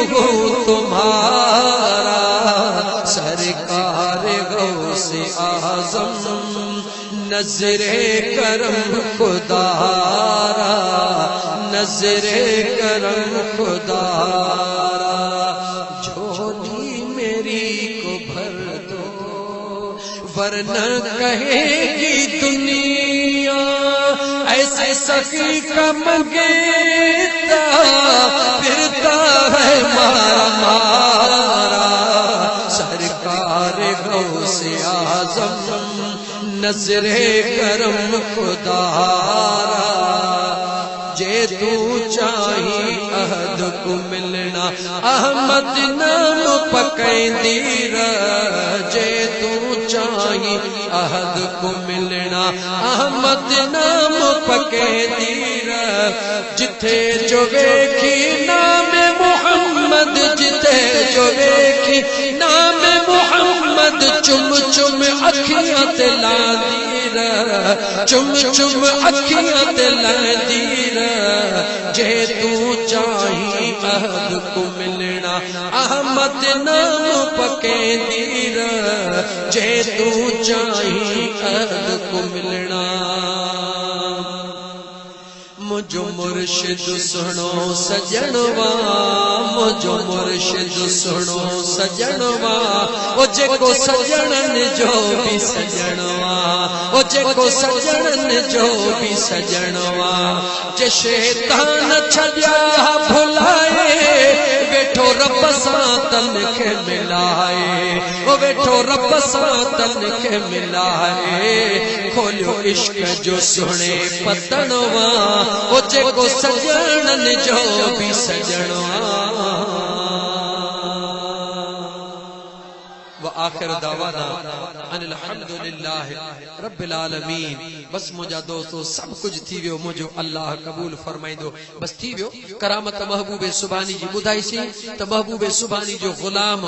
हूँ तुम्हारा, सरकार गौसे आज़म नजरे करम खुदारा, नजरे करम खुदारा। झोली मेरी को भर दो वरना कहेगी दुनिया, ऐसे सखी का मंगेता फिरता है मारा मारा, सरकार गौसे आज़म नजरे करम खुदारा। जे तू चाही अहद को मिलना अहमद नाम पकैंदी रह, जे तू चाही अहद को मिलना अहमद नाम पकैंदी रह। जिथे जो वेखी नाम मुहम्मद, जिथे जो वेखी नाम मुहम्मद, चुम चुम अखियां ते लांदी रह, चुम चुम अखियां ते लांदी रह। जे तू चाही अहद को मिलना अहमद नाम पकैंदी रह, जे तू चाही अहद को मिलना। मुझो मुर्शिद सुनो सजनवा, मुझो मुर्शिद सुनो सजनवा, ओ जेको सजनन जो भी सजनवा, ओ जेको सजनन जो भी सजनवा। जे शैतान छजा भुलाए वेठो रब सां तन खे मिलाए, ओ वेठो रब सां तन खे मिलाए। खोलियो इश्क जो सुणे पतनवा, ओ जेको सजनन जो भी सजनवा। व आखिर दावाना अनिल हम्दुलिल्लाह रब्बिल आलमीन। बस मुझा दोस्तों सब कुछ थी वियो, मुझो अल्लाह कबूल फरमाइंदो। बस थी वियो। करामत महबूबे सुभानी जी ॿुधाई सी त महबूबे सुभानी जो गुलाम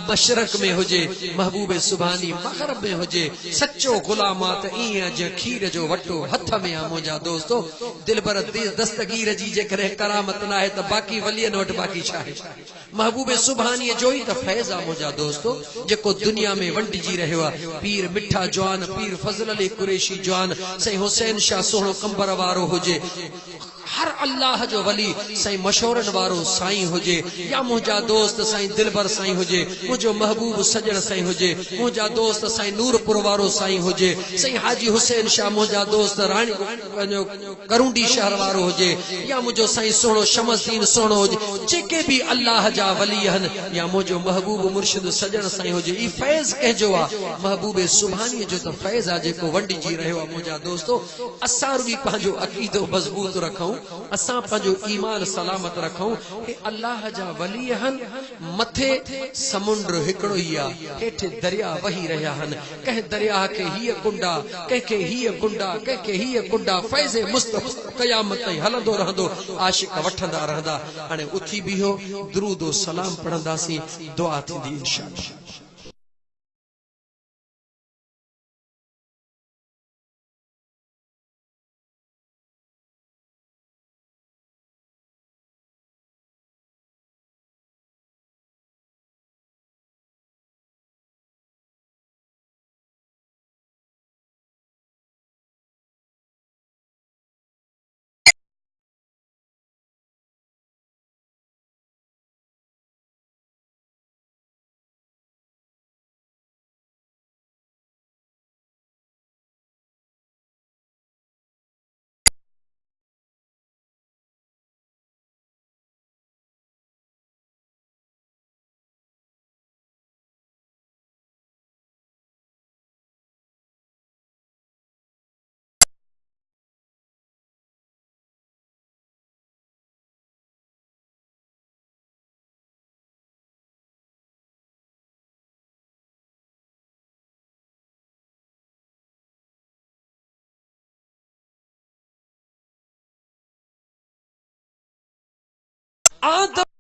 मशरक में हुजे, महबूबे सुभानी मगरब में हुजे, सच्चो गुलाम आ त ईअं जे खीर जो वटो हथ में आ। मुझा दोस्तों दिलबर दस्तगीर जी जेकॾहिं करामत न आहे त बाक़ी वलियनि वटि बाक़ी छा आहे। महबूबे सुभानी जो ही त फैज़ आ। मुझा दोस्तों जेको दुनिया में वंडिजी रहियो आहे, पीर मिठा जवान, पीर फजल अली कुरैशी जवान, सही हुसैन शाह सोहणो कंबर वारो हुजे, हर अल्लाह जो वली साईं मशोरन वारो साईं हुजे, या मुझा दोस्त साईं दिलबर साईं हुजे, मुझो महबूब सजन साईं हुजे, मुझा दोस्त साईं नूरपुर वारो साईं हुजे, साईं हाजी हुसैन शाह मुझा दोस्त रानी करूंडी शहर वारो हुजे, या मुझो साईं सोहणो शमसदीन सोहणो हुजे, जेके भी अल्लाह जा वली हन, या मुझो महबूब मुर्शिद सजन साईं हुजे। ई फैज़ कंहिंजो आहे? महबूबे सुभानी जो त फैज़ आहे जेको वंडिजी रहियो आहे। मुझा दोस्तों असां रुॻी पंहिंजो अक़ीदो मज़बूत रखूं, असां पंहिंजो ईमान सलामत रखूं। हे अल्लाह जा वली हन, मथे समुंड हिकिड़ो ई आहे, हेठि दरिया वही रहिया हन। कंहिं दरिया खे हीअ कुंडा, कंहिंखे हीअ कुंडा, कंहिंखे हीअ कुंडा, फैज़े मुस्तफ़ा क़यामत ताईं हलंदो रहंदो, आशिक वठंदा रहंदा। हाणे उथी बीहो, दुरूद सलाम पढ़ंदासीं, दुआ थींदी इंशाअल्लाह। आदम